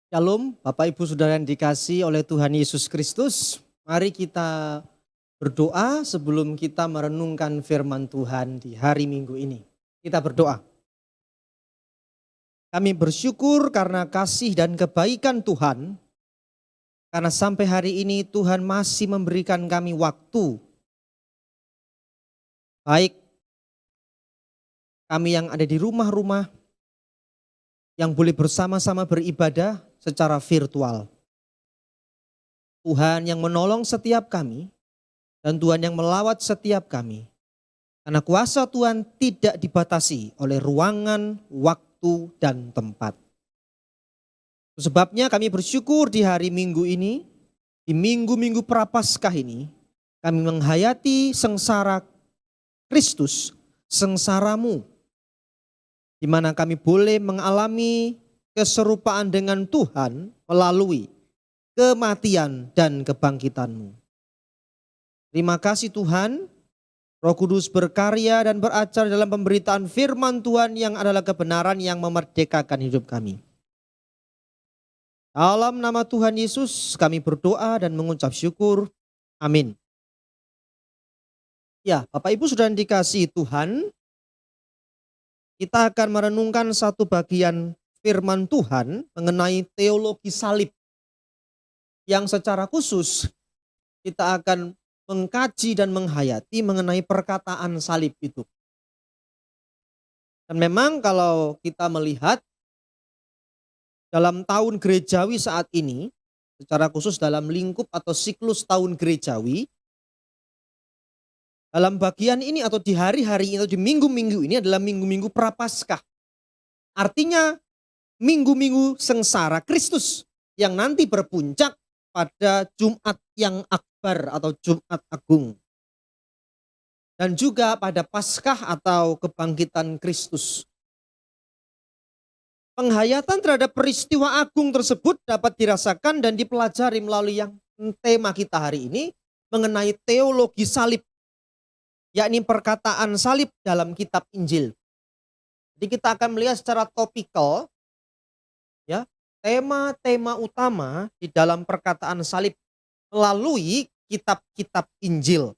Shalom, Bapak Ibu Saudara yang dikasihi oleh Tuhan Yesus Kristus. Mari kita berdoa sebelum kita merenungkan firman Tuhan di hari Minggu ini. Kita berdoa. Kami bersyukur karena kasih dan kebaikan Tuhan. Karena sampai hari ini Tuhan masih memberikan kami waktu. Baik kami yang ada di rumah-rumah, yang boleh bersama-sama beribadah secara virtual. Tuhan yang menolong setiap kami dan Tuhan yang melawat setiap kami. Karena kuasa Tuhan tidak dibatasi oleh ruangan, waktu, dan tempat. Sebabnya kami bersyukur di hari Minggu ini, di minggu-minggu Prapaskah ini, kami menghayati sengsara Kristus, sengsaramu, di mana kami boleh mengalami keserupaan dengan Tuhan melalui kematian dan kebangkitanmu. Terima kasih Tuhan, Roh Kudus berkarya dan beracara dalam pemberitaan firman Tuhan yang adalah kebenaran yang memerdekakan hidup kami. Dalam nama Tuhan Yesus kami berdoa dan mengucap syukur. Amin. Ya, Bapak Ibu sudah dikasihi Tuhan, kita akan merenungkan satu bagian firman Tuhan mengenai teologi salib. Yang secara khusus kita akan mengkaji dan menghayati mengenai perkataan salib itu. Dan memang kalau kita melihat dalam tahun gerejawi saat ini, secara khusus dalam lingkup atau siklus tahun gerejawi, dalam bagian ini atau di hari-hari atau di minggu-minggu ini adalah minggu-minggu Prapaskah. Artinya minggu-minggu sengsara Kristus yang nanti berpuncak pada Jumat yang Akbar atau Jumat Agung. Dan juga pada Paskah atau kebangkitan Kristus. Penghayatan terhadap peristiwa agung tersebut dapat dirasakan dan dipelajari melalui yang tema kita hari ini mengenai teologi salib, yakni perkataan salib dalam kitab Injil. Jadi kita akan melihat secara topikal ya, tema-tema utama di dalam perkataan salib melalui kitab-kitab Injil.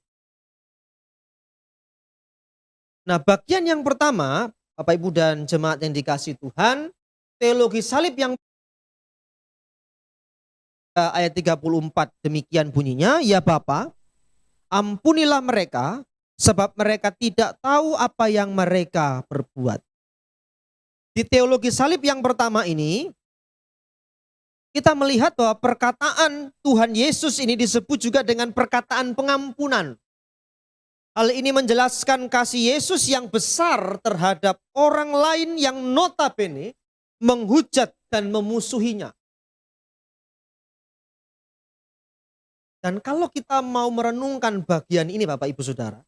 Nah, bagian yang pertama, Bapak Ibu dan jemaat yang dikasihi Tuhan, teologi salib yang ayat 34 demikian bunyinya, ya Bapa, ampunilah mereka sebab mereka tidak tahu apa yang mereka perbuat. Di teologi salib yang pertama ini, kita melihat bahwa perkataan Tuhan Yesus ini disebut juga dengan perkataan pengampunan. Hal ini menjelaskan kasih Yesus yang besar terhadap orang lain yang notabene menghujat dan memusuhinya. Dan kalau kita mau merenungkan bagian ini Bapak Ibu Saudara,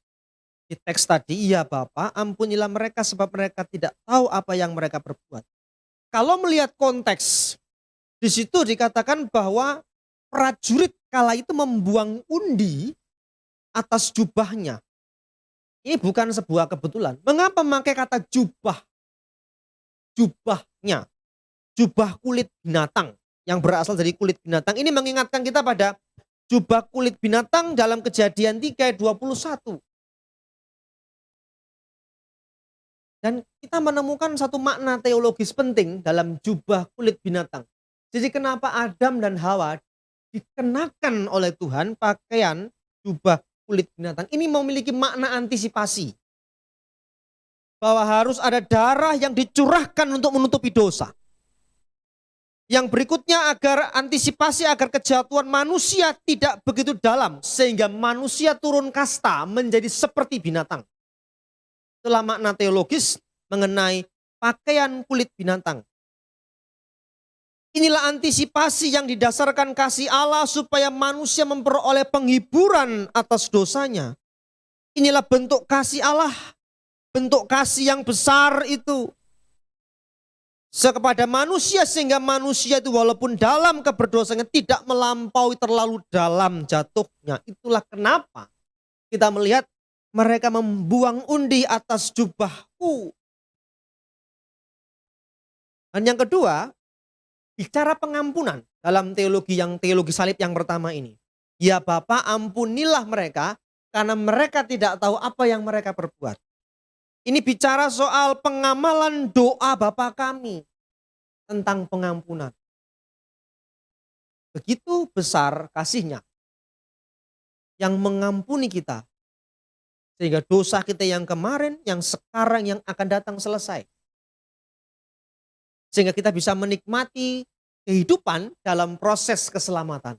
di teks tadi, ya Bapa, ampunilah mereka sebab mereka tidak tahu apa yang mereka perbuat. Kalau melihat konteks, di situ dikatakan bahwa prajurit kala itu membuang undi atas jubahnya. Ini bukan sebuah kebetulan. Mengapa memakai kata jubah? Jubahnya, jubah kulit binatang yang berasal dari kulit binatang. Ini mengingatkan kita pada jubah kulit binatang dalam Kejadian 3 ayat 21. Dan kita menemukan satu makna teologis penting dalam jubah kulit binatang. Jadi kenapa Adam dan Hawa dikenakan oleh Tuhan pakaian jubah kulit binatang. Ini memiliki makna antisipasi. Bahwa harus ada darah yang dicurahkan untuk menutupi dosa. Yang berikutnya agar antisipasi agar kejatuhan manusia tidak begitu dalam. Sehingga manusia turun kasta menjadi seperti binatang. Itulah makna teologis mengenai pakaian kulit binatang. Inilah antisipasi yang didasarkan kasih Allah supaya manusia memperoleh penghiburan atas dosanya. Inilah bentuk kasih Allah, bentuk kasih yang besar itu kepada manusia sehingga manusia itu walaupun dalam keberdosaannya tidak melampaui terlalu dalam jatuhnya. Itulah kenapa kita melihat mereka membuang undi atas jubahku. Dan yang kedua, Bicara pengampunan dalam teologi salib yang pertama ini. Ya Bapa, ampunilah mereka karena mereka tidak tahu apa yang mereka perbuat. Ini bicara soal pengamalan doa Bapa kami tentang pengampunan. Begitu besar kasihnya yang mengampuni kita. Sehingga dosa kita yang kemarin, yang sekarang, yang akan datang selesai. Sehingga kita bisa menikmati kehidupan dalam proses keselamatan.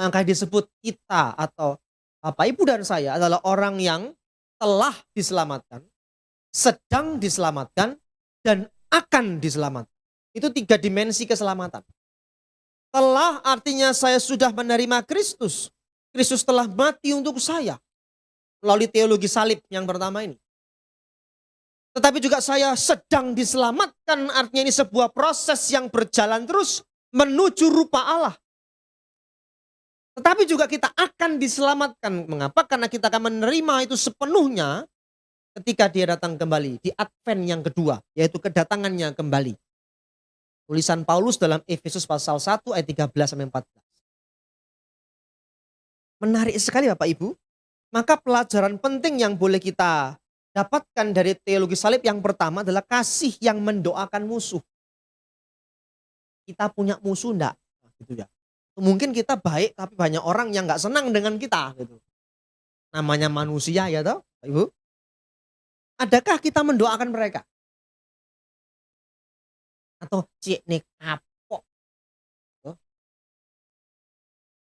Maka disebut kita atau Bapak, Ibu, dan saya adalah orang yang telah diselamatkan, sedang diselamatkan, dan akan diselamatkan. Itu 3 dimensi keselamatan. Telah artinya saya sudah menerima Kristus. Kristus telah mati untuk saya. Melalui teologi salib yang pertama ini. Tetapi juga saya sedang diselamatkan, artinya ini sebuah proses yang berjalan terus menuju rupa Allah. Tetapi juga kita akan diselamatkan. Mengapa? Karena kita akan menerima itu sepenuhnya ketika dia datang kembali. Di Advent yang kedua, yaitu kedatangannya kembali. Tulisan Paulus dalam Efesus pasal 1 ayat 13-14. Menarik sekali Bapak Ibu. Maka pelajaran penting yang boleh kita dapatkan dari teologi salib yang pertama adalah kasih yang mendoakan musuh. Kita punya musuh enggak? Nah, gitu ya. Mungkin kita baik tapi banyak orang yang enggak senang dengan kita gitu. Namanya manusia ya toh, Bapak Ibu. Adakah kita mendoakan mereka? Atau cik nih kapok. Gitu.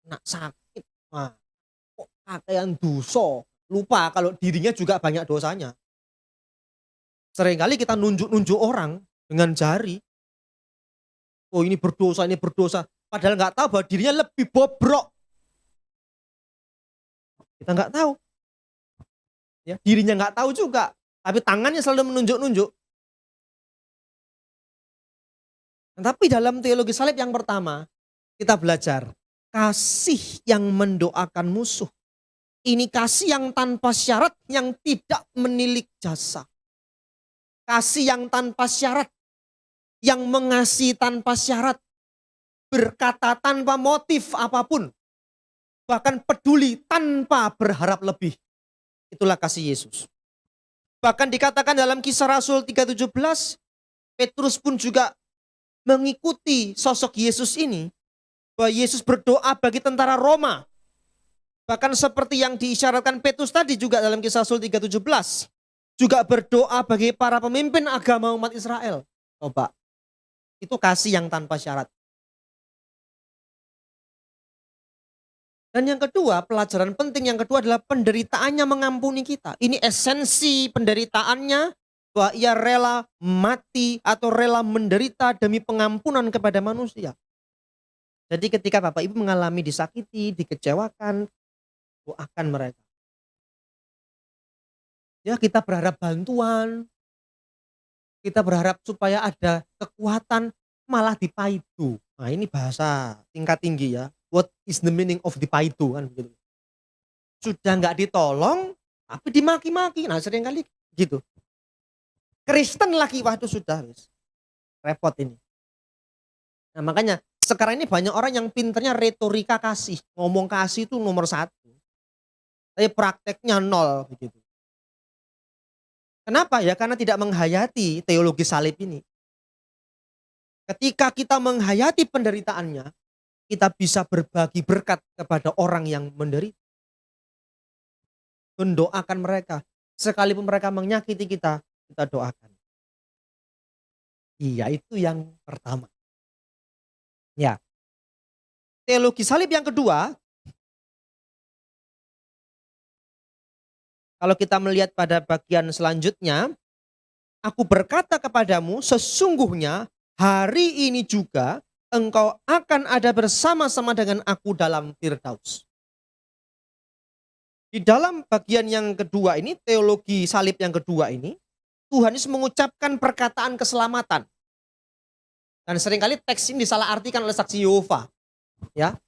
Nak sakit. Wah, kok kakean dosa. Lupa kalau dirinya juga banyak dosanya. Seringkali kita nunjuk-nunjuk orang dengan jari. Oh ini berdosa, ini berdosa. Padahal nggak tahu bahwa dirinya lebih bobrok. Kita nggak tahu. Ya, dirinya nggak tahu juga. Tapi tangannya selalu menunjuk-nunjuk. Tapi dalam teologi salib yang pertama, kita belajar kasih yang mendoakan musuh. Ini kasih yang tanpa syarat, yang tidak menilik jasa. Kasih yang tanpa syarat, yang mengasihi tanpa syarat, berkata tanpa motif apapun, bahkan peduli tanpa berharap lebih. Itulah kasih Yesus. Bahkan dikatakan dalam Kisah Rasul 3:17, Petrus pun juga mengikuti sosok Yesus ini, bahwa Yesus berdoa bagi tentara Roma. Bahkan seperti yang diisyaratkan Petrus tadi juga dalam Kisah Rasul 3:17. Juga berdoa bagi para pemimpin agama umat Israel. Coba, itu kasih yang tanpa syarat. Dan yang kedua, pelajaran penting yang kedua adalah penderitaannya mengampuni kita. Ini esensi penderitaannya, bahwa ia rela mati atau rela menderita demi pengampunan kepada manusia. Jadi ketika Bapak Ibu mengalami disakiti, dikecewakan, doakan mereka. Ya, kita berharap bantuan, kita berharap supaya ada kekuatan, malah dipaidu. Nah ini bahasa tingkat tinggi ya. What is the meaning of dipaidu kan begitu. Sudah nggak ditolong, tapi dimaki-maki. Nah seringkali gitu. Kristen lagi, wah itu sudah repot ini. Nah makanya sekarang ini banyak orang yang pinternya retorika kasih. Ngomong kasih itu nomor 1. Tapi prakteknya 0 begitu. Kenapa? Ya karena tidak menghayati teologi salib ini. Ketika kita menghayati penderitaannya, kita bisa berbagi berkat kepada orang yang menderita. Mendoakan mereka. Sekalipun mereka menyakiti kita, kita doakan. Iya, itu yang pertama. Ya. Teologi salib yang kedua, kalau kita melihat pada bagian selanjutnya, aku berkata kepadamu, sesungguhnya hari ini juga engkau akan ada bersama-sama dengan aku dalam Firdaus. Di dalam bagian yang kedua ini, teologi salib yang kedua ini, Tuhan Yesus mengucapkan perkataan keselamatan. Dan seringkali teks ini disalahartikan oleh saksi Yehova. Ya,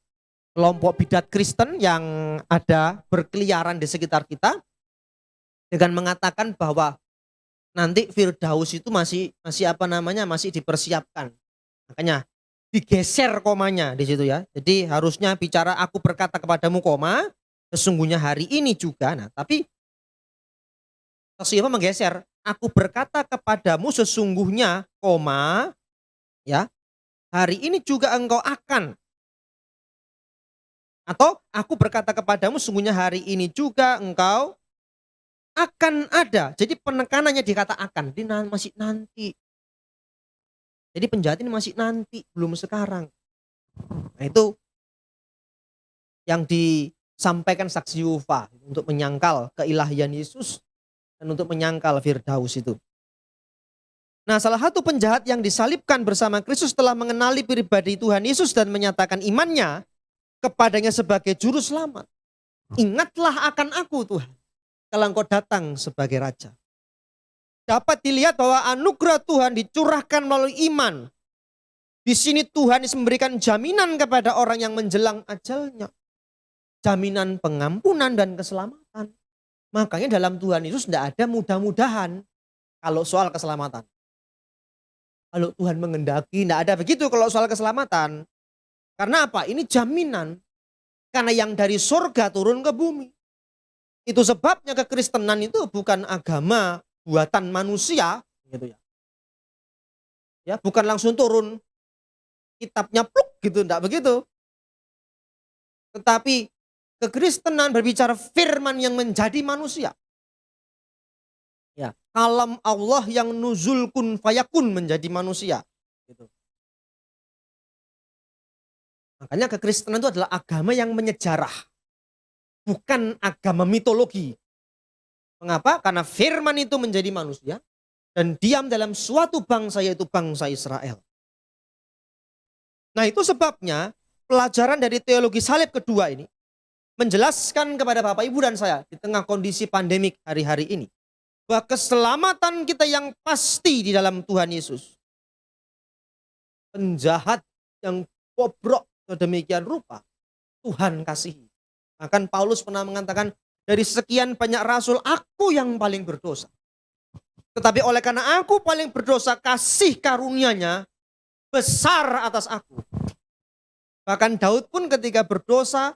kelompok bidat Kristen yang ada berkeliaran di sekitar kita, dengan mengatakan bahwa nanti Firdaus itu masih dipersiapkan. Makanya digeser komanya di situ ya. Jadi harusnya bicara aku berkata kepadamu koma, sesungguhnya hari ini juga. Nah, tapi Saksi Yehova menggeser, aku berkata kepadamu sesungguhnya koma ya, hari ini juga engkau akan, atau aku berkata kepadamu sesungguhnya hari ini juga engkau akan ada. Jadi penekanannya di kata akan, ini masih nanti. Jadi penjahat ini masih nanti, belum sekarang. Nah itu yang disampaikan saksi Yehova untuk menyangkal keilahian Yesus dan untuk menyangkal Firdaus itu. Nah, salah satu penjahat yang disalibkan bersama Kristus telah mengenali pribadi Tuhan Yesus dan menyatakan imannya kepadanya sebagai juru selamat. Ingatlah akan aku Tuhan, kalau engkau datang sebagai Raja. Dapat dilihat bahwa anugerah Tuhan dicurahkan melalui iman. Di sini Tuhan memberikan jaminan kepada orang yang menjelang ajalnya. Jaminan pengampunan dan keselamatan. Makanya dalam Tuhan Yesus tidak ada mudah-mudahan kalau soal keselamatan. Kalau Tuhan mengendaki, tidak ada begitu kalau soal keselamatan. Karena apa? Ini jaminan. Karena yang dari surga turun ke bumi. Itu sebabnya kekristenan itu bukan agama buatan manusia. Gitu ya. Ya, bukan langsung turun kitabnya pluk gitu, tidak begitu. Tetapi kekristenan berbicara firman yang menjadi manusia. Ya, kalam Allah yang nuzul kun fayakun menjadi manusia. Gitu. Makanya kekristenan itu adalah agama yang menyejarah. Bukan agama mitologi. Mengapa? Karena firman itu menjadi manusia. Dan diam dalam suatu bangsa yaitu bangsa Israel. Nah itu sebabnya pelajaran dari teologi salib kedua ini. Menjelaskan kepada Bapak Ibu dan saya di tengah kondisi pandemik hari-hari ini. Bahwa keselamatan kita yang pasti di dalam Tuhan Yesus. Penjahat yang bobrok sedemikian rupa Tuhan kasihi. Bahkan Paulus pernah mengatakan dari sekian banyak rasul aku yang paling berdosa. Tetapi oleh karena aku paling berdosa kasih karunia-Nya besar atas aku. Bahkan Daud pun ketika berdosa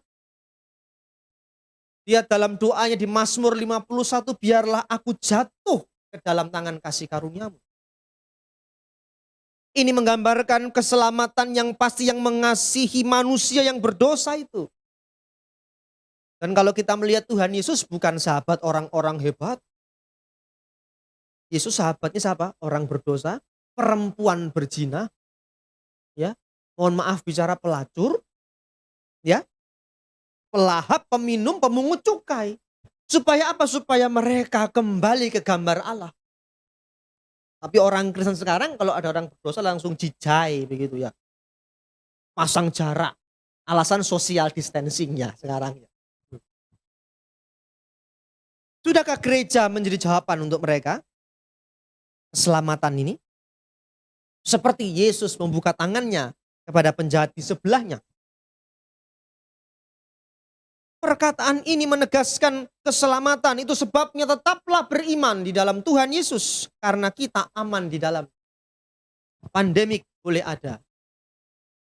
dia dalam doanya di Mazmur 51, biarlah aku jatuh ke dalam tangan kasih karunia-Mu. Ini menggambarkan keselamatan yang pasti yang mengasihi manusia yang berdosa itu. Dan kalau kita melihat Tuhan Yesus bukan sahabat orang-orang hebat. Yesus sahabatnya siapa? Orang berdosa, perempuan berzina, ya. Mohon maaf bicara pelacur, ya. Pelahap, peminum, pemungut cukai. Supaya apa? Supaya mereka kembali ke gambar Allah. Tapi orang Kristen sekarang kalau ada orang berdosa langsung jijai begitu ya. Pasang jarak. Alasan social distancing-nya sekarang ya. Sudahkah gereja menjadi jawaban untuk mereka? Keselamatan ini. Seperti Yesus membuka tangannya kepada penjahat di sebelahnya. Perkataan ini menegaskan keselamatan. Itu sebabnya tetaplah beriman di dalam Tuhan Yesus. Karena kita aman di dalam. Pandemik boleh ada.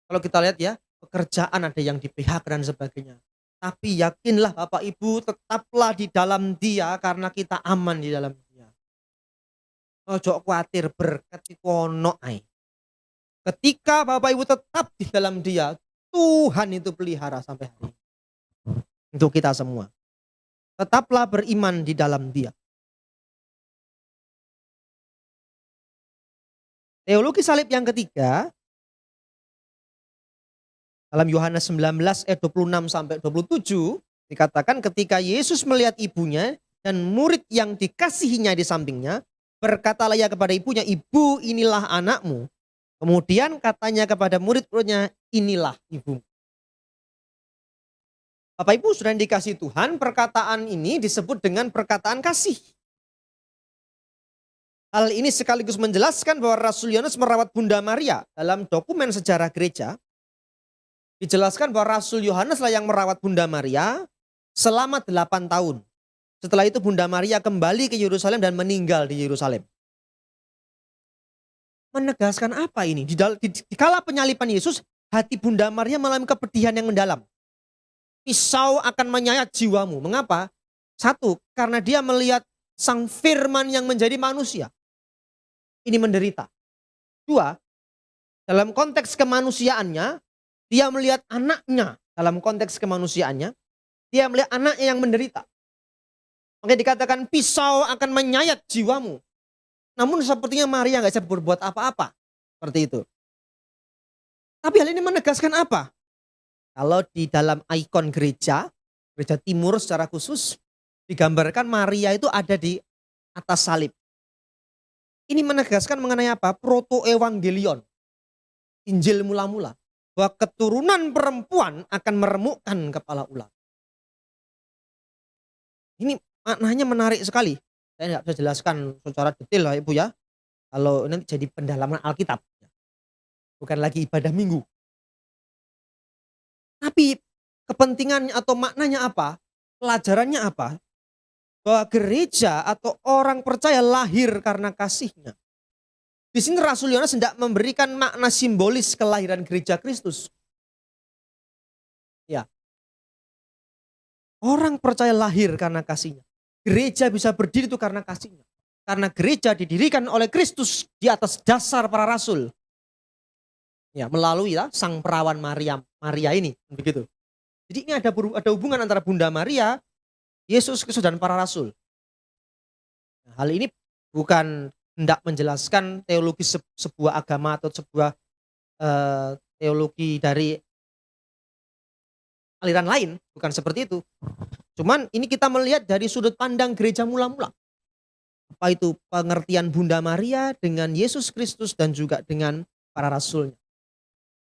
Kalau kita lihat ya, pekerjaan ada yang di PHK dan sebagainya. Tapi yakinlah Bapak Ibu tetaplah di dalam Dia karena kita aman di dalam Dia. Ojo khawatir berkat iku ono ae. Ketika Bapak Ibu tetap di dalam Dia, Tuhan itu pelihara sampai hari ini. Untuk kita semua. Tetaplah beriman di dalam Dia. Teologi salib yang ketiga, dalam Yohanes 19 ayat 26 sampai 27, dikatakan ketika Yesus melihat ibunya dan murid yang dikasihinya di sampingnya, berkatalah ia kepada ibunya, "Ibu, inilah anakmu." Kemudian katanya kepada murid-muridnya, "Inilah ibumu." Bapak Ibu sudah dikasih Tuhan, perkataan ini disebut dengan perkataan kasih. Hal ini sekaligus menjelaskan bahwa Rasul Yohanes merawat Bunda Maria. Dalam dokumen sejarah gereja, dijelaskan bahwa Rasul Yohanes lah yang merawat Bunda Maria selama 8 tahun. Setelah itu Bunda Maria kembali ke Yerusalem dan meninggal di Yerusalem. Menegaskan apa ini? Di kala penyaliban Yesus, hati Bunda Maria mengalami kepedihan yang mendalam. Pisau akan menyayat jiwamu. Mengapa? Satu, karena dia melihat Sang Firman yang menjadi manusia. Ini menderita. Dua, dalam konteks kemanusiaannya, dia melihat anaknya. Dalam konteks kemanusiaannya, dia melihat anaknya yang menderita. Makanya dikatakan pisau akan menyayat jiwamu. Namun sepertinya Maria nggak bisa berbuat apa-apa. Seperti itu. Tapi hal ini menegaskan apa? Kalau di dalam ikon gereja, gereja timur secara khusus, digambarkan Maria itu ada di atas salib. Ini menegaskan mengenai apa? Proto-evangelion, Injil mula-mula. Bahwa keturunan perempuan akan meremukkan kepala ular. Ini maknanya menarik sekali. Saya nggak bisa jelaskan secara detail lah Ibu ya. Kalau nanti jadi pendalaman Alkitab. Bukan lagi ibadah minggu. Tapi kepentingannya atau maknanya apa? Pelajarannya apa? Bahwa gereja atau orang percaya lahir karena kasihnya. Di sini Rasul Yohanes hendak memberikan makna simbolis kelahiran gereja Kristus. Ya, orang percaya lahir karena kasihnya. Gereja bisa berdiri itu karena kasihnya. Karena gereja didirikan oleh Kristus di atas dasar para rasul. Ya, melalui ya, sang perawan Maria ini, begitu. Jadi ini ada hubungan antara Bunda Maria, Yesus Kristus dan para rasul. Nah, hal ini bukan hendak menjelaskan teologi sebuah agama atau sebuah teologi dari aliran lain, bukan seperti itu. Cuman ini kita melihat dari sudut pandang gereja mula-mula. Apa itu pengertian Bunda Maria dengan Yesus Kristus dan juga dengan para rasulnya.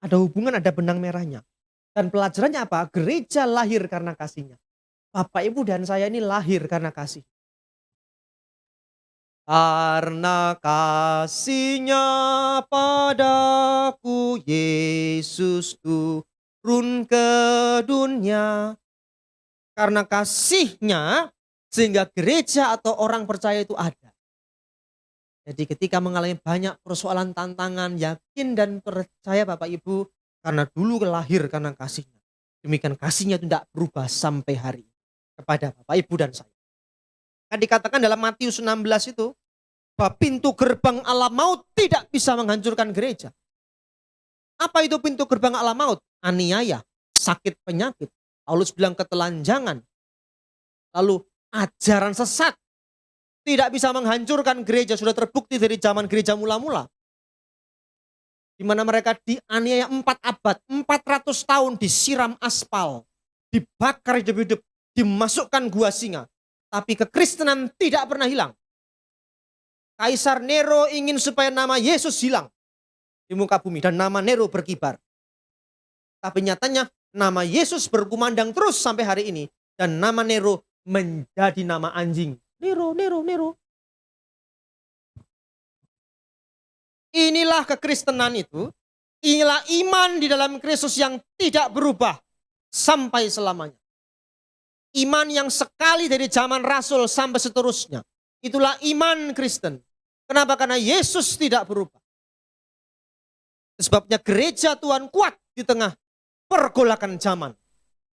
Ada hubungan, ada benang merahnya. Dan pelajarannya apa? Gereja lahir karena kasihnya. Bapak, Ibu, dan saya ini lahir karena kasih. Karena kasihnya padaku, Yesus turun ke dunia. Karena kasihnya, sehingga gereja atau orang percaya itu ada. Jadi ketika mengalami banyak persoalan, tantangan, yakin dan percaya Bapak Ibu, karena dulu lahir karena kasihnya. Demikian kasihnya itu tidak berubah sampai hari ini kepada Bapak Ibu dan saya. Kan dikatakan dalam Matius 16 itu, bahwa pintu gerbang alam maut tidak bisa menghancurkan gereja. Apa itu pintu gerbang alam maut? Aniaya, sakit penyakit. Paulus bilang ketelanjangan. Lalu ajaran sesat. Tidak bisa menghancurkan gereja, sudah terbukti dari zaman gereja mula-mula. Di mana mereka dianiaya 4 abad, 400 tahun disiram aspal, dibakar hidup-hidup, dimasukkan gua singa. Tapi kekristenan tidak pernah hilang. Kaisar Nero ingin supaya nama Yesus hilang di muka bumi dan nama Nero berkibar. Tapi nyatanya nama Yesus berkumandang terus sampai hari ini dan nama Nero menjadi nama anjing. Nero, Nero, Nero. Inilah kekristenan itu. Inilah iman di dalam Kristus yang tidak berubah sampai selamanya. Iman yang sekali dari zaman Rasul sampai seterusnya. Itulah iman Kristen. Kenapa? Karena Yesus tidak berubah. Sebabnya gereja Tuhan kuat di tengah pergolakan zaman.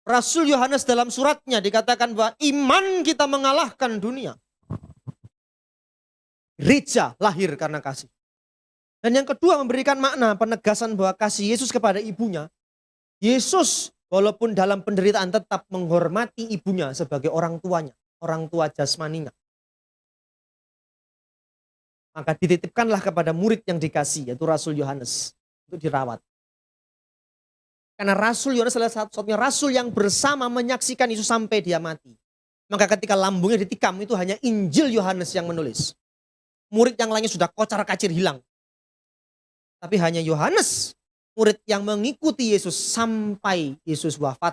Rasul Yohanes dalam suratnya dikatakan bahwa iman kita mengalahkan dunia. Gereja lahir karena kasih. Dan yang kedua memberikan makna penegasan bahwa kasih Yesus kepada ibunya. Yesus walaupun dalam penderitaan tetap menghormati ibunya sebagai orang tuanya. Orang tua jasmaninya. Maka dititipkanlah kepada murid yang dikasih yaitu Rasul Yohanes. Untuk dirawat. Karena Rasul Yohanes adalah satu-satunya Rasul yang bersama menyaksikan Yesus sampai dia mati. Maka ketika lambungnya ditikam itu hanya Injil Yohanes yang menulis. Murid yang lainnya sudah kocar kacir hilang. Tapi hanya Yohanes, murid yang mengikuti Yesus sampai Yesus wafat.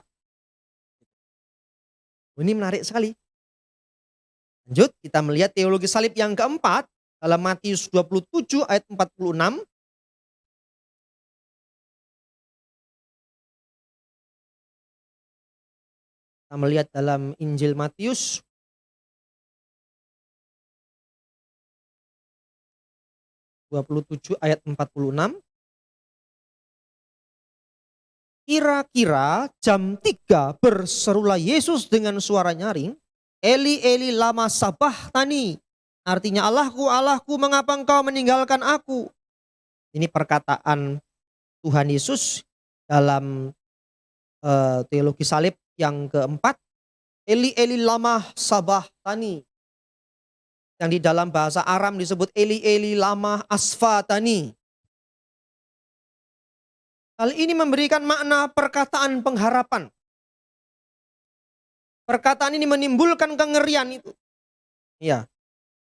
Ini menarik sekali. Lanjut, kita melihat teologi salib yang keempat dalam Matius 27 ayat 46. Kita melihat dalam Injil Matius 27 ayat 46. Kira-kira jam 3 berserulah Yesus dengan suara nyaring, Eli Eli lama sabachthani. Artinya, Allahku, Allahku, mengapa engkau meninggalkan aku? Ini perkataan Tuhan Yesus dalam teologi salib yang keempat. Eli Eli lama sabachthani. Yang di dalam bahasa Aram disebut Eli Eli lama asfatani. Hal ini memberikan makna perkataan pengharapan. Perkataan ini menimbulkan kengerian itu. Ya,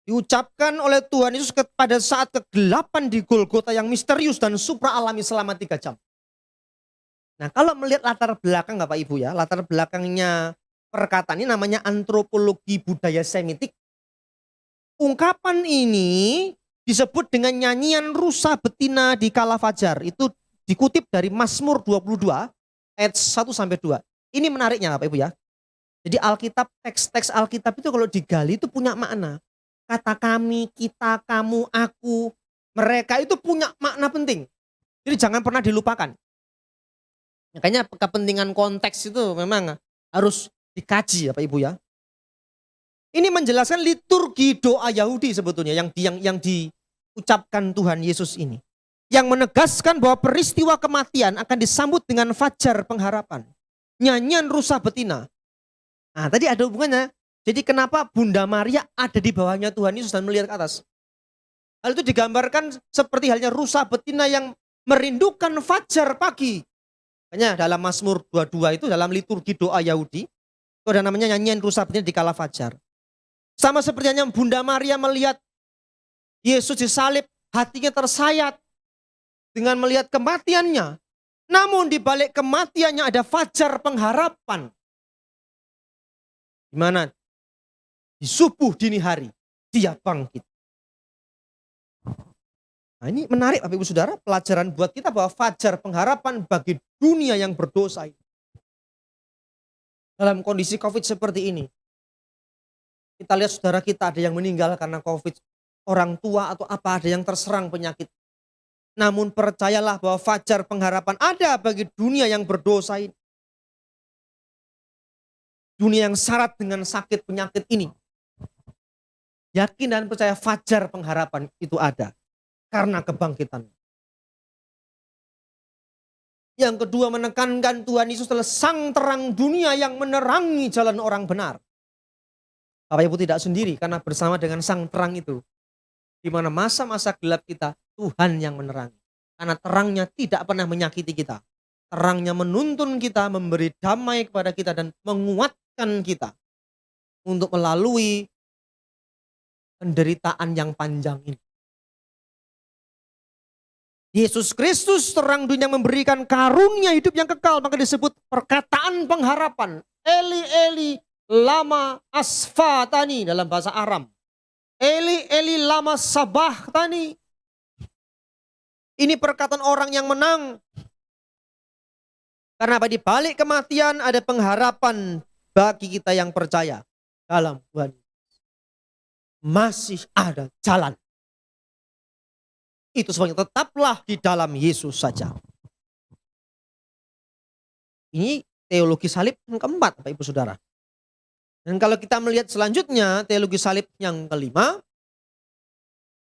diucapkan oleh Tuhan Yesus pada saat kegelapan di Golgota yang misterius dan supra alami selama 3 jam. Nah, kalau melihat latar belakang Bapak Ibu ya, latar belakangnya perkataan ini namanya antropologi budaya Semitik. Ungkapan ini disebut dengan nyanyian rusa betina di kala fajar. Itu dikutip dari Mazmur 22 ayat 1 sampai 2. Ini menariknya Bapak Ibu ya. Jadi Alkitab, teks-teks Alkitab itu kalau digali itu punya makna. Kata kami, kita, kamu, aku, mereka itu punya makna penting. Jadi jangan pernah dilupakan. Makanya kepentingan konteks itu memang harus dikaji ya Pak Ibu ya. Ini menjelaskan liturgi doa Yahudi sebetulnya yang diucapkan Tuhan Yesus ini. Yang menegaskan bahwa peristiwa kematian akan disambut dengan fajar pengharapan. Nyanyian rusa betina. Nah tadi ada hubungannya. Jadi kenapa Bunda Maria ada di bawahnya Tuhan Yesus dan melihat ke atas. Hal itu digambarkan seperti halnya rusa betina yang merindukan fajar pagi. Makanya dalam Mazmur 22 itu dalam liturgi doa Yahudi. Itu ada namanya nyanyian rusa betina di kala fajar. Sama seperti halnya Bunda Maria melihat Yesus disalib, hatinya tersayat dengan melihat kematiannya. Namun di balik kematiannya ada fajar pengharapan. Di mana di subuh dini hari dia bangkit. Nah ini menarik Bapak Ibu Saudara, pelajaran buat kita bahwa fajar pengharapan bagi dunia yang berdosa ini. Dalam kondisi COVID seperti ini, kita lihat saudara kita ada yang meninggal karena COVID, orang tua atau apa ada yang terserang penyakit. Namun percayalah bahwa fajar pengharapan ada bagi dunia yang berdosa ini. Dunia yang syarat dengan sakit penyakit ini. Yakin dan percaya fajar pengharapan itu ada. Karena kebangkitan. Yang kedua menekankan Tuhan Yesus adalah sang terang dunia yang menerangi jalan orang benar. Bapak Ibu tidak sendiri karena bersama dengan sang terang itu. Di mana masa-masa gelap kita Tuhan yang menerangi. Karena terangnya tidak pernah menyakiti kita. Terangnya menuntun kita, memberi damai kepada kita dan menguatkan kita. Untuk melalui penderitaan yang panjang ini. Yesus Kristus terang dunia yang memberikan karunia hidup yang kekal. Maka disebut perkataan pengharapan. Eli Eli lama asfatani dalam bahasa Aram. Eli Eli lama sabachthani. Ini perkataan orang yang menang. Karena di balik kematian ada pengharapan bagi kita yang percaya dalam Tuhan. Masih ada jalan. Itu sebabnya tetaplah di dalam Yesus saja. Ini teologi salib yang keempat Bapak Ibu Saudara. Dan kalau kita melihat selanjutnya teologi salib yang kelima.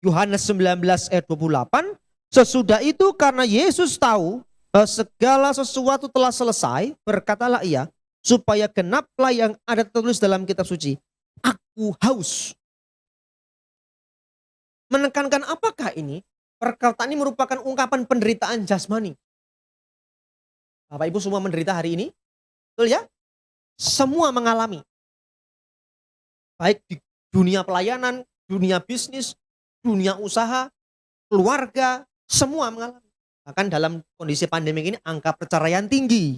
Yohanes 19 ayat 28. Sesudah itu karena Yesus tahu bahwa segala sesuatu telah selesai. Berkatalah ia. Supaya genaplah yang ada tertulis dalam kitab suci. Aku haus. Menekankan apakah ini? Perkataan ini merupakan ungkapan penderitaan jasmani. Bapak Ibu semua menderita hari ini? Betul ya? Semua mengalami. Baik di dunia pelayanan, dunia bisnis, dunia usaha, keluarga, semua mengalami. Bahkan dalam kondisi pandemi ini angka perceraian tinggi.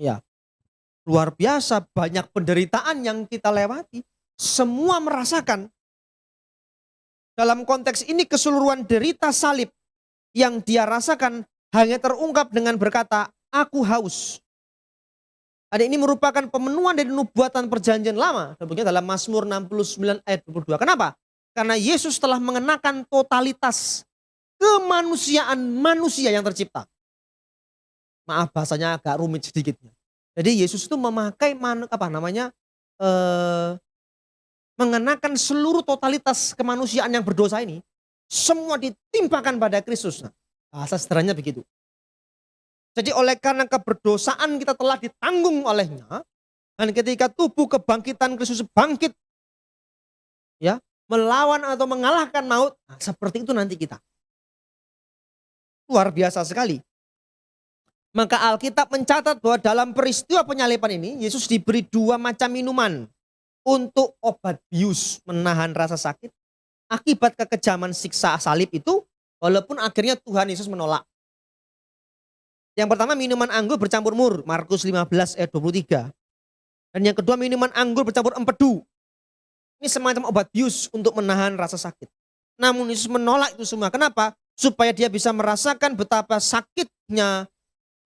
Ya. Luar biasa banyak penderitaan yang kita lewati. Semua merasakan. Dalam konteks ini keseluruhan derita salib yang dia rasakan hanya terungkap dengan berkata, aku haus. Ada ini merupakan pemenuhan dari nubuatan perjanjian lama. Sebutnya dalam Mazmur 69 ayat 22. Kenapa? Karena Yesus telah mengenakan totalitas kemanusiaan manusia yang tercipta. Maaf bahasanya agak rumit sedikit. Jadi Yesus itu memakai eee, mengenakan seluruh totalitas kemanusiaan yang berdosa ini, semua ditimpakan pada Kristus. Nah, bahasa sederhananya begitu. Jadi oleh karena keberdosaan kita telah ditanggung olehnya, dan ketika tubuh kebangkitan Kristus bangkit, ya, melawan atau mengalahkan maut, nah seperti itu nanti kita. Luar biasa sekali. Maka Alkitab mencatat bahwa dalam peristiwa penyaliban ini, Yesus diberi 2 macam minuman untuk obat bius menahan rasa sakit akibat kekejaman siksa salib itu, walaupun akhirnya Tuhan Yesus menolak. Yang pertama minuman anggur bercampur mur, Markus 15 ayat 23. Dan yang kedua minuman anggur bercampur empedu. Ini semacam obat bius untuk menahan rasa sakit. Namun Yesus menolak itu semua. Kenapa? Supaya dia bisa merasakan betapa sakitnya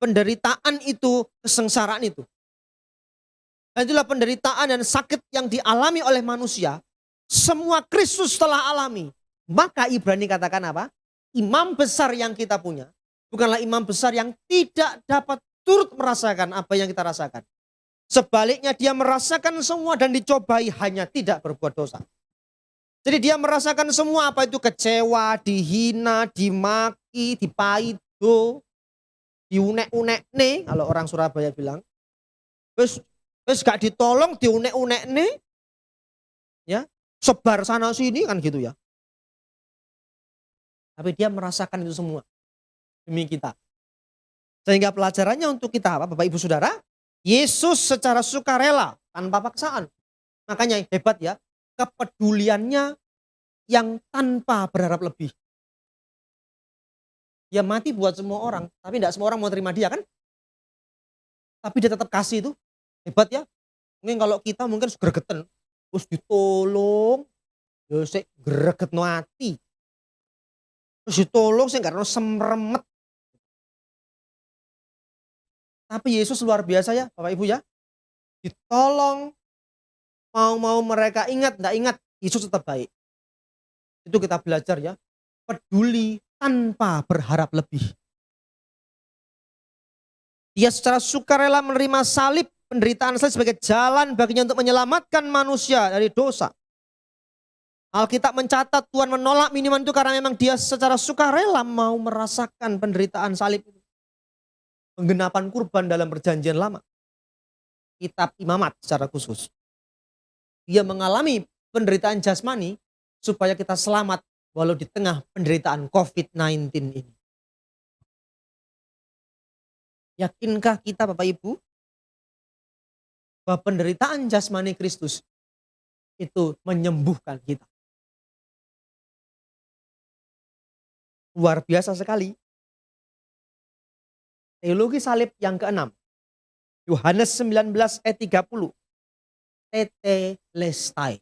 penderitaan itu, kesengsaraan itu. Dan itulah penderitaan dan sakit yang dialami oleh manusia. Semua Kristus telah alami. Maka Ibrani katakan apa? Imam besar yang kita punya bukanlah imam besar yang tidak dapat turut merasakan apa yang kita rasakan. Sebaliknya dia merasakan semua dan dicobai, hanya tidak berbuat dosa. Jadi dia merasakan semua, apa itu kecewa, dihina, dimaki, dipaido, diunek-unek nih kalau orang Surabaya bilang. Wes gak ditolong, diunek-unek nih. Ya, sebar sana sini kan gitu ya. Tapi dia merasakan itu semua demi kita. Sehingga pelajarannya untuk kita apa Bapak Ibu Saudara? Yesus secara sukarela tanpa paksaan. Makanya hebat ya, kepeduliannya yang tanpa berharap lebih. Dia mati buat semua orang, tapi tidak semua orang mau terima dia kan? Tapi dia tetap kasih itu. Hebat ya. Mungkin kalau kita mungkin gregetan, terus ditolong, ya sik gregetno ati. Terus ditolong sing gak ono semremet. Tapi Yesus luar biasa ya Bapak Ibu ya. Ditolong, mau mereka ingat enggak ingat, Yesus tetap baik. Itu kita belajar ya. Peduli tanpa berharap lebih. Dia secara sukarela menerima salib, penderitaan salib sebagai jalan baginya untuk menyelamatkan manusia dari dosa. Alkitab mencatat Tuhan menolak minuman itu karena memang dia secara sukarela mau merasakan penderitaan salib itu. Penggenapan kurban dalam perjanjian lama. Kitab Imamat secara khusus. Dia mengalami penderitaan jasmani supaya kita selamat walau di tengah penderitaan COVID-19 ini. Yakinkah kita Bapak Ibu bahwa penderitaan jasmani Kristus itu menyembuhkan kita? Luar biasa sekali. Teologi salib yang keenam. Yohanes 19 ayat 30. Tetelestai.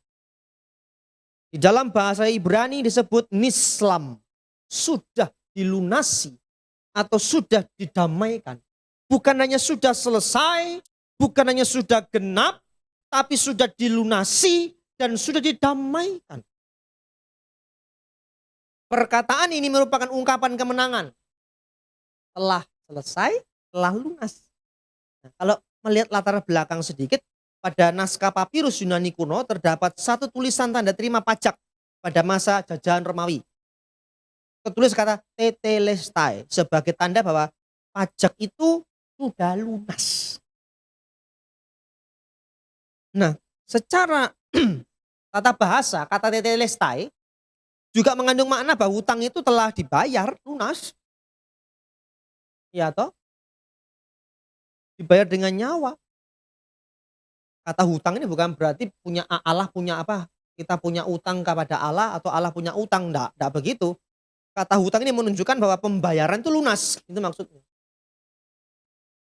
Di dalam bahasa Ibrani disebut nislam. Sudah dilunasi atau sudah didamaikan. Bukan hanya sudah selesai, bukan hanya sudah genap, tapi sudah dilunasi dan sudah didamaikan. Perkataan ini merupakan ungkapan kemenangan. Telah selesai, telah lunas. Nah, kalau melihat latar belakang sedikit, pada naskah papirus Yunani kuno terdapat satu tulisan tanda terima pajak pada masa jajahan Romawi. Tertulis kata tetelestai sebagai tanda bahwa pajak itu sudah lunas. Nah, secara tata bahasa kata tetelestai juga mengandung makna bahwa hutang itu telah dibayar lunas. Ya toh? Dibayar dengan nyawa. Kata hutang ini bukan berarti Allah punya apa? Kita punya utang kepada Allah atau Allah punya utang, enggak begitu. Kata hutang ini menunjukkan bahwa pembayaran itu lunas, itu maksudnya.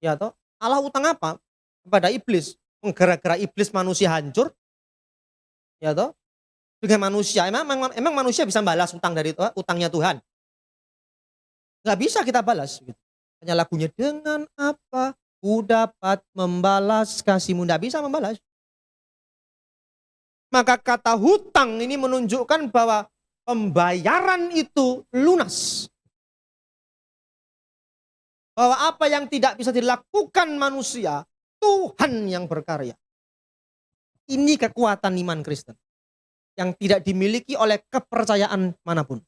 Ya toh? Allah utang apa? Kepada iblis. Gara-gara iblis manusia hancur. Ya toh? Dengan manusia, emang manusia bisa balas utang dari utangnya Tuhan? Nggak bisa kita balas. Gitu. Hanya lagunya dengan apa ku dapat membalas kasihmu, nggak bisa membalas. Maka kata hutang ini menunjukkan bahwa pembayaran itu lunas. Bahwa apa yang tidak bisa dilakukan manusia, Tuhan yang berkarya. Ini kekuatan iman Kristen yang tidak dimiliki oleh kepercayaan manapun.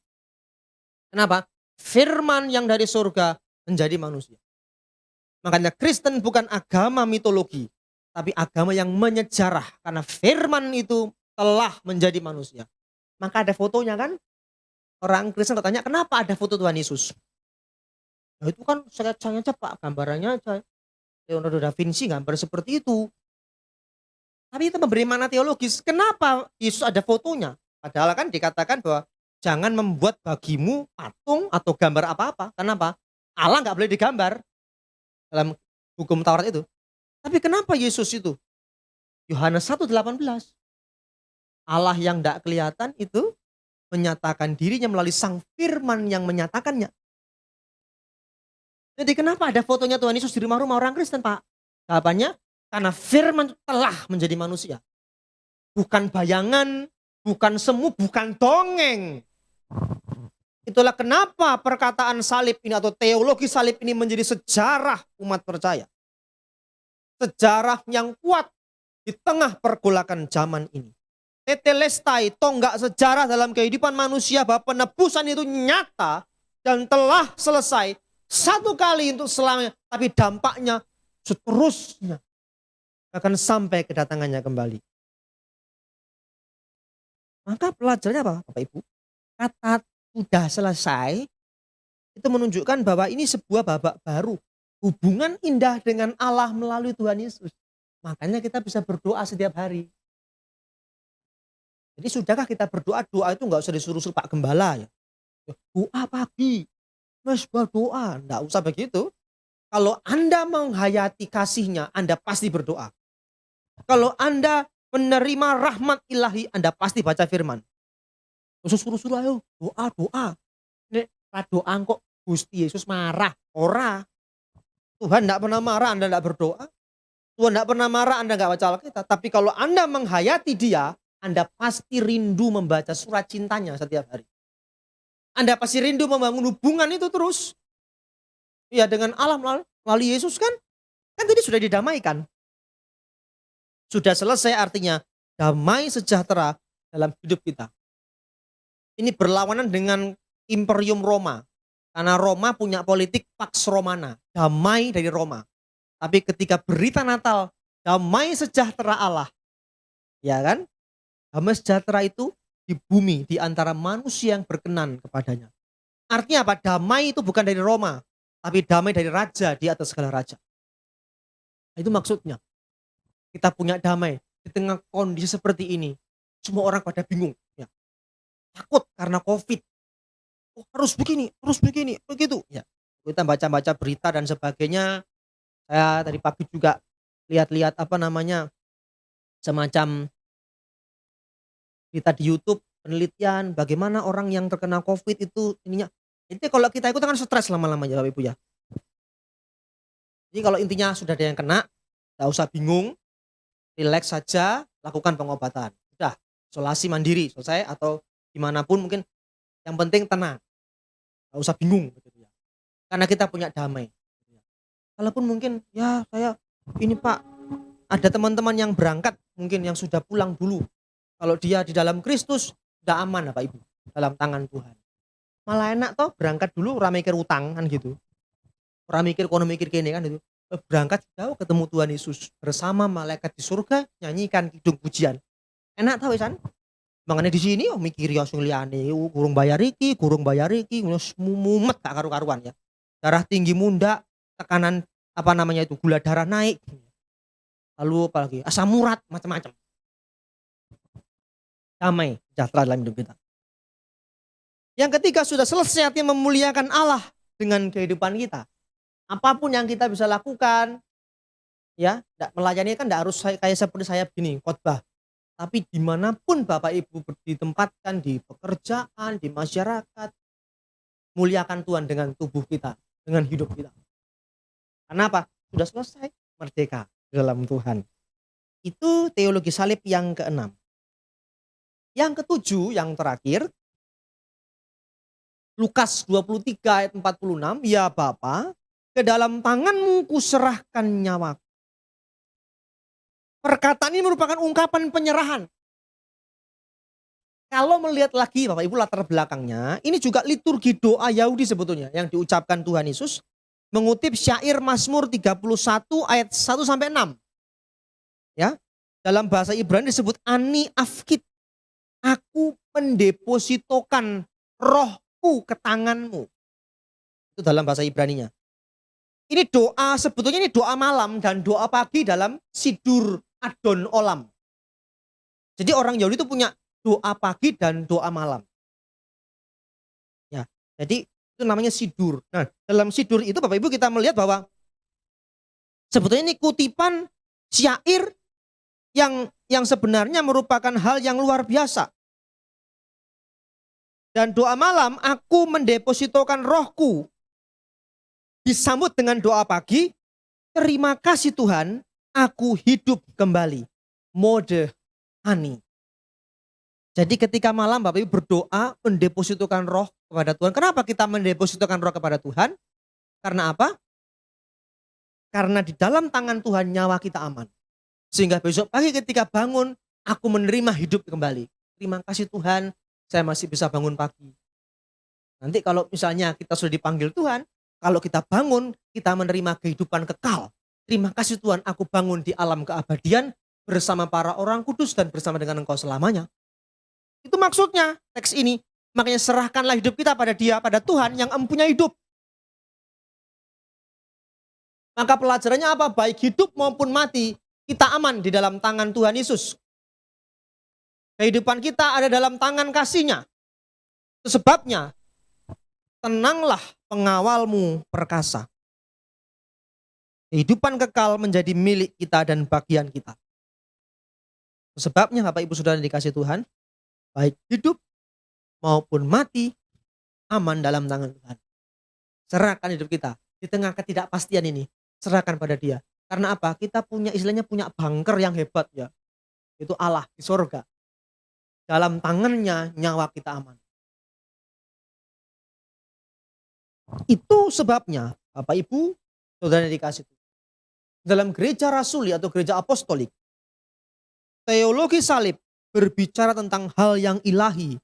Kenapa? Firman yang dari surga menjadi manusia. Makanya Kristen bukan agama mitologi, tapi agama yang menyejarah. Karena firman itu telah menjadi manusia. Maka ada fotonya kan? Orang Kristen bertanya, kenapa ada foto Tuhan Yesus? Nah, itu kan sketsanya aja Pak, gambarannya aja. Leonardo da Vinci gambar seperti itu. Tapi itu memberi makna teologis. Kenapa Yesus ada fotonya? Padahal kan dikatakan bahwa jangan membuat bagimu patung atau gambar apa-apa. Kenapa? Allah nggak boleh digambar dalam hukum Taurat itu. Tapi kenapa Yesus itu? Yohanes 1:18. Allah yang tidak kelihatan itu menyatakan dirinya melalui sang firman yang menyatakannya. Jadi kenapa ada fotonya Tuhan Yesus di rumah-rumah orang Kristen, Pak? Jawabannya, karena firman telah menjadi manusia. Bukan bayangan, bukan semu, bukan dongeng. Itulah kenapa perkataan salib ini atau teologi salib ini menjadi sejarah umat percaya. Sejarah yang kuat di tengah pergolakan zaman ini. Tetelestai, tonggak sejarah dalam kehidupan manusia bahwa penebusan itu nyata dan telah selesai satu kali untuk selamanya. Tapi dampaknya seterusnya akan sampai kedatangannya kembali. Maka pelajarannya apa Bapak Ibu? Kata sudah selesai itu menunjukkan bahwa ini sebuah babak baru. Hubungan indah dengan Allah melalui Tuhan Yesus. Makanya kita bisa berdoa setiap hari. Jadi sudahkah kita berdoa? Doa itu nggak usah disuruh-suruh Pak Gembala ya. Doa pagi, mas berdoa. Nggak usah begitu. Kalau Anda menghayati kasihnya, Anda pasti berdoa. Kalau Anda menerima rahmat ilahi, Anda pasti baca firman. Suruh-suruh ayo doa, doa. Nek doa kok Gusti Yesus marah. Ora. Tuhan tidak pernah marah, Anda tidak berdoa. Tuhan tidak pernah marah, Anda nggak baca Alkitab. Tapi kalau Anda menghayati Dia, Anda pasti rindu membaca surat cintanya setiap hari. Anda pasti rindu membangun hubungan itu terus. Ya dengan Allah melalui Yesus kan. Kan tadi sudah didamaikan. Sudah selesai artinya damai sejahtera dalam hidup kita. Ini berlawanan dengan Imperium Roma. Karena Roma punya politik Pax Romana. Damai dari Roma. Tapi ketika berita Natal, damai sejahtera Allah. Ya kan? Damai sejahtera itu di bumi, di antara manusia yang berkenan kepadanya. Artinya apa? Damai itu bukan dari Roma, tapi damai dari raja di atas segala raja. Itu maksudnya. Kita punya damai di tengah kondisi seperti ini. Semua orang pada bingung. Ya. Takut karena COVID. Oh, harus begini, begitu. Ya. Kita baca-baca berita dan sebagainya. Saya tadi pagi juga lihat-lihat semacam berita di YouTube, penelitian bagaimana orang yang terkena COVID itu ininya. Jadi kalau kita ikut kan stres lama-lamanya Bapak Ibu ya. Jadi kalau intinya sudah ada yang kena, nggak usah bingung, rileks saja, lakukan pengobatan. Sudah, isolasi mandiri selesai atau dimanapun mungkin yang penting tenang, nggak usah bingung. Gitu ya. Karena kita punya damai. Kalaupun mungkin ya saya ini Pak, ada teman-teman yang berangkat mungkin yang sudah pulang dulu. Kalau dia di dalam Kristus, udah aman Bapak Ibu, dalam tangan Tuhan. Malah enak toh berangkat dulu ora mikir utang kan gitu. Ora mikir kono mikir kene kan itu. Berangkat jauh ketemu Tuhan Yesus bersama malaikat di surga nyanyikan kidung pujian. Enak tau wisan? Mangane di sini mikir ya sing liyane, kurang bayar iki, wis mumet gak karu-karuan ya. Darah tinggi mundak, tekanan gula darah naik. Lalu apalagi asam urat macam-macam. Damai, sejahtera dalam hidup kita. Yang ketiga sudah selesai artinya memuliakan Allah dengan kehidupan kita. Apapun yang kita bisa lakukan, ya, melayani kan tidak harus kayak seperti saya begini, khotbah. Tapi dimanapun Bapak Ibu ditempatkan di pekerjaan, di masyarakat, muliakan Tuhan dengan tubuh kita, dengan hidup kita. Kenapa? Sudah selesai, merdeka dalam Tuhan. Itu teologi salib yang keenam. Yang ketujuh, yang terakhir, Lukas 23 ayat 46, "Ya Bapa, ke dalam tangan-Mu kuserahkan nyawaku." Perkataan ini merupakan ungkapan penyerahan. Kalau melihat lagi Bapak Ibu latar belakangnya, ini juga liturgi doa Yahudi sebetulnya yang diucapkan Tuhan Yesus mengutip syair Mazmur 31 ayat 1 sampai 6 ya. Dalam bahasa Ibrani disebut ani afkit, aku mendepositokan rohku ke tanganmu. Itu dalam bahasa Ibraninya. Ini doa sebetulnya ini doa malam dan doa pagi dalam Sidur Adon Olam. Jadi orang Yahudi itu punya doa pagi dan doa malam. Ya, jadi itu namanya sidur. Nah, dalam sidur itu Bapak Ibu kita melihat bahwa sebetulnya ini kutipan syair yang sebenarnya merupakan hal yang luar biasa. Dan doa malam, aku mendepositokan rohku. Disambut dengan doa pagi, terima kasih Tuhan, aku hidup kembali. Mode ani. Jadi ketika malam Bapak Ibu berdoa mendepositokan roh kepada Tuhan. Kenapa kita mendepositokan roh kepada Tuhan? Karena apa? Karena di dalam tangan Tuhan nyawa kita aman. Sehingga besok pagi ketika bangun, aku menerima hidup kembali. Terima kasih Tuhan, saya masih bisa bangun pagi. Nanti kalau misalnya kita sudah dipanggil Tuhan, kalau kita bangun, kita menerima kehidupan kekal. Terima kasih Tuhan, aku bangun di alam keabadian bersama para orang kudus dan bersama dengan Engkau selamanya. Itu maksudnya teks ini. Makanya serahkanlah hidup kita pada Dia, pada Tuhan yang mempunyai hidup. Maka pelajarannya apa? Baik hidup maupun mati, kita aman di dalam tangan Tuhan Yesus. Kehidupan kita ada dalam tangan kasih-Nya. Itu sebabnya, tenanglah pengawalmu perkasa. Kehidupan kekal menjadi milik kita dan bagian kita. Itu sebabnya Bapak Ibu Saudara dikasih Tuhan, baik hidup maupun mati, aman dalam tangan Tuhan. Serahkan hidup kita di tengah ketidakpastian ini. Serahkan pada Dia. Karena apa? Kita punya istilahnya punya bunker yang hebat ya. Itu Allah di sorga. Dalam tangannya nyawa kita aman. Itu sebabnya Bapak Ibu Saudara dikasih Tuhan. Dalam gereja rasuli atau gereja apostolik, teologi salib berbicara tentang hal yang ilahi.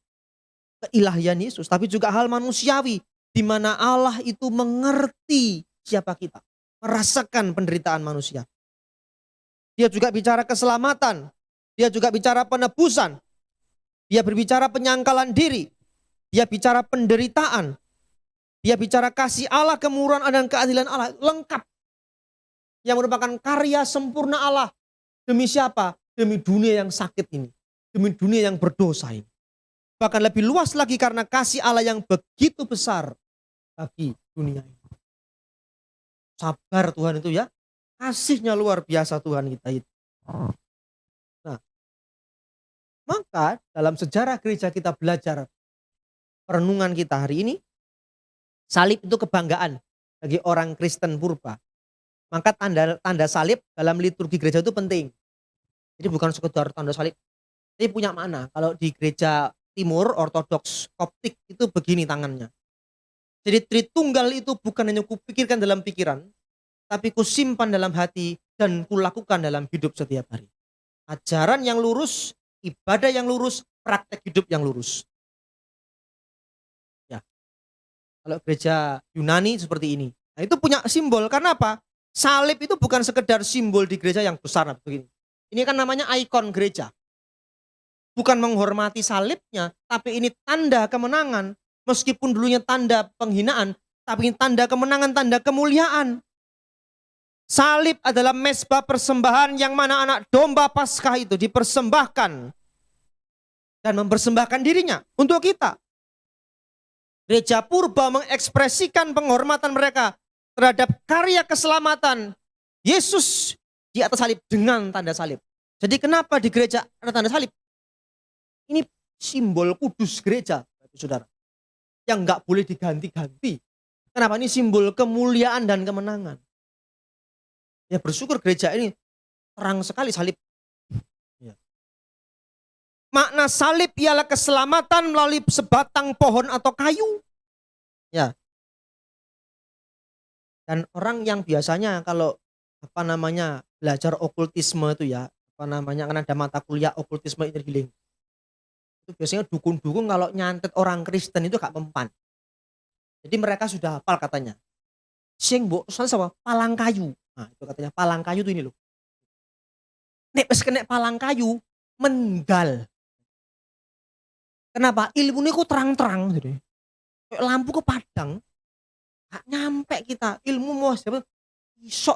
Keilahian Yesus, tapi juga hal manusiawi. Di mana Allah itu mengerti siapa kita. Merasakan penderitaan manusia. Dia juga bicara keselamatan. Dia juga bicara penebusan. Dia berbicara penyangkalan diri. Dia bicara penderitaan. Dia bicara kasih Allah, kemurahan dan keadilan Allah. Lengkap. Yang merupakan karya sempurna Allah. Demi siapa? Demi dunia yang sakit ini. Demi dunia yang berdosa ini. Bahkan lebih luas lagi karena kasih Allah yang begitu besar bagi dunia ini. Sabar Tuhan itu ya. Kasihnya luar biasa Tuhan kita itu. Nah, maka dalam sejarah gereja kita belajar perenungan kita hari ini. Salib itu kebanggaan bagi orang Kristen purba. Maka tanda salib dalam liturgi gereja itu penting. Jadi bukan sekedar tanda salib. Tapi punya makna. Kalau di gereja Timur, Ortodoks, Koptik itu begini tangannya. Jadi Tritunggal itu bukan hanya kupikirkan dalam pikiran, tapi kusimpan dalam hati dan kulakukan dalam hidup setiap hari. Ajaran yang lurus, ibadah yang lurus, praktek hidup yang lurus. Ya. Kalau gereja Yunani seperti ini. Nah, itu punya simbol karena apa? Salib itu bukan sekedar simbol di gereja yang besar begini. Ini kan namanya ikon gereja. Bukan menghormati salibnya, tapi ini tanda kemenangan. Meskipun dulunya tanda penghinaan, tapi ini tanda kemenangan, tanda kemuliaan. Salib adalah mezbah persembahan yang mana anak domba Paskah itu dipersembahkan dan mempersembahkan dirinya untuk kita. Gereja purba mengekspresikan penghormatan mereka terhadap karya keselamatan Yesus di atas salib dengan tanda salib. Jadi kenapa di gereja ada tanda salib? Ini simbol kudus gereja, saudara. Yang nggak boleh diganti-ganti. Kenapa? Ini simbol kemuliaan dan kemenangan. Ya bersyukur gereja ini terang sekali salib. Ya. Makna salib ialah keselamatan melalui sebatang pohon atau kayu. Ya, dan orang yang biasanya kalau belajar okultisme itu ya, kan ada mata kuliah okultisme inner healing. Itu biasanya dukun-dukun kalau nyantet orang Kristen itu gak mempan. Jadi mereka sudah hafal katanya. Sing mbok sapa? Palang kayu. Nah, itu katanya palang kayu tuh ini loh. Nek wis kena palang kayu, meninggal. Kenapa? Ilmune ku terang-terang gitu. Kayak lampu ke padang, gak nyampe kita. Ilmu mau siapa? Iso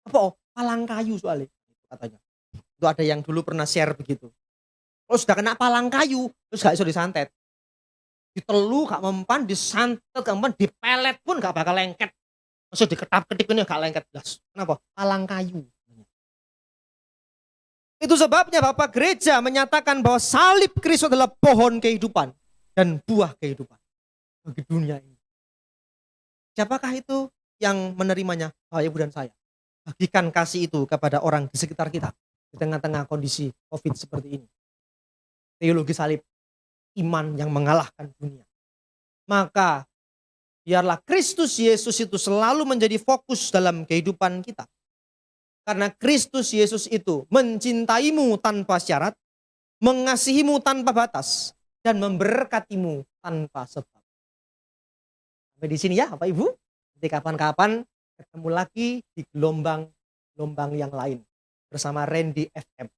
apa? Palang kayu soalnya katanya. Itu ada yang dulu pernah share begitu. Kalau sudah kena palang kayu, terus gak iso disantet. Ditelu gak mempan, disantet gak mempan, dipelet pun gak bakal lengket. Maksud diketap-ketip ini gak lengket blas. Kenapa? Palang kayu. Itu sebabnya Bapak Gereja menyatakan bahwa salib Kristus adalah pohon kehidupan dan buah kehidupan bagi dunia ini. Siapakah itu yang menerimanya? Bapak Ibu dan saya. Bagikan kasih itu kepada orang di sekitar kita di tengah-tengah kondisi COVID seperti ini. Teologi salib, iman yang mengalahkan dunia. Maka biarlah Kristus Yesus itu selalu menjadi fokus dalam kehidupan kita. Karena Kristus Yesus itu mencintaimu tanpa syarat, mengasihimu tanpa batas, dan memberkatimu tanpa sebab. Sampai di sini ya Bapak Ibu. Nanti kapan-kapan ketemu lagi di gelombang yang lain bersama Randy FM.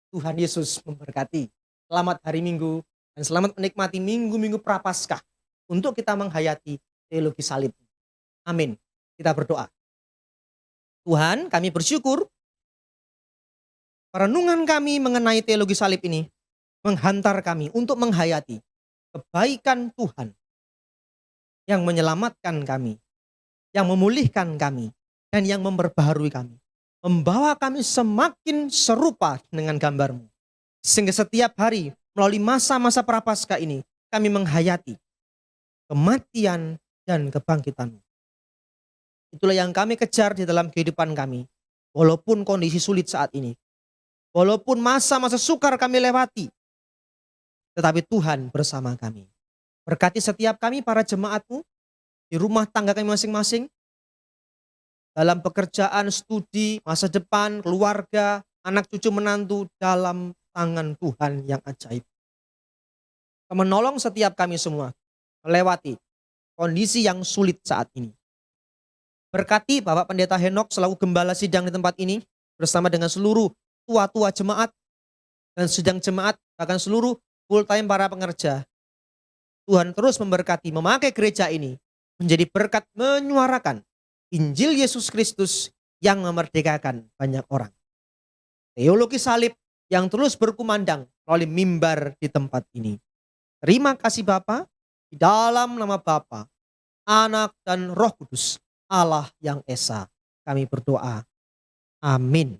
Tuhan Yesus memberkati. Selamat hari Minggu dan selamat menikmati minggu-minggu Prapaskah untuk kita menghayati teologi salib. Amin. Kita berdoa. Tuhan, kami bersyukur perenungan kami mengenai teologi salib ini menghantar kami untuk menghayati kebaikan Tuhan yang menyelamatkan kami, yang memulihkan kami, dan yang memperbaharui kami. Membawa kami semakin serupa dengan gambar-Mu. Sehingga setiap hari melalui masa-masa Prapaskah ini kami menghayati kematian dan kebangkitan-Mu. Itulah yang kami kejar di dalam kehidupan kami. Walaupun kondisi sulit saat ini. Walaupun masa-masa sukar kami lewati. Tetapi Tuhan bersama kami. Berkati setiap kami para jemaat-Mu. Di rumah tangga kami masing-masing. Dalam pekerjaan, studi, masa depan, keluarga, anak cucu menantu. Dalam tangan Tuhan yang ajaib. Menolong setiap kami semua. Melewati kondisi yang sulit saat ini. Berkati Bapak Pendeta Henok selaku gembala sidang di tempat ini bersama dengan seluruh tua-tua jemaat dan sidang jemaat bahkan seluruh full time para pengerja. Tuhan terus memberkati memakai gereja ini menjadi berkat menyuarakan Injil Yesus Kristus yang memerdekakan banyak orang. Teologi salib yang terus berkumandang melalui mimbar di tempat ini. Terima kasih Bapa, di dalam nama Bapa, Anak dan Roh Kudus. Allah yang Esa. Kami berdoa. Amin.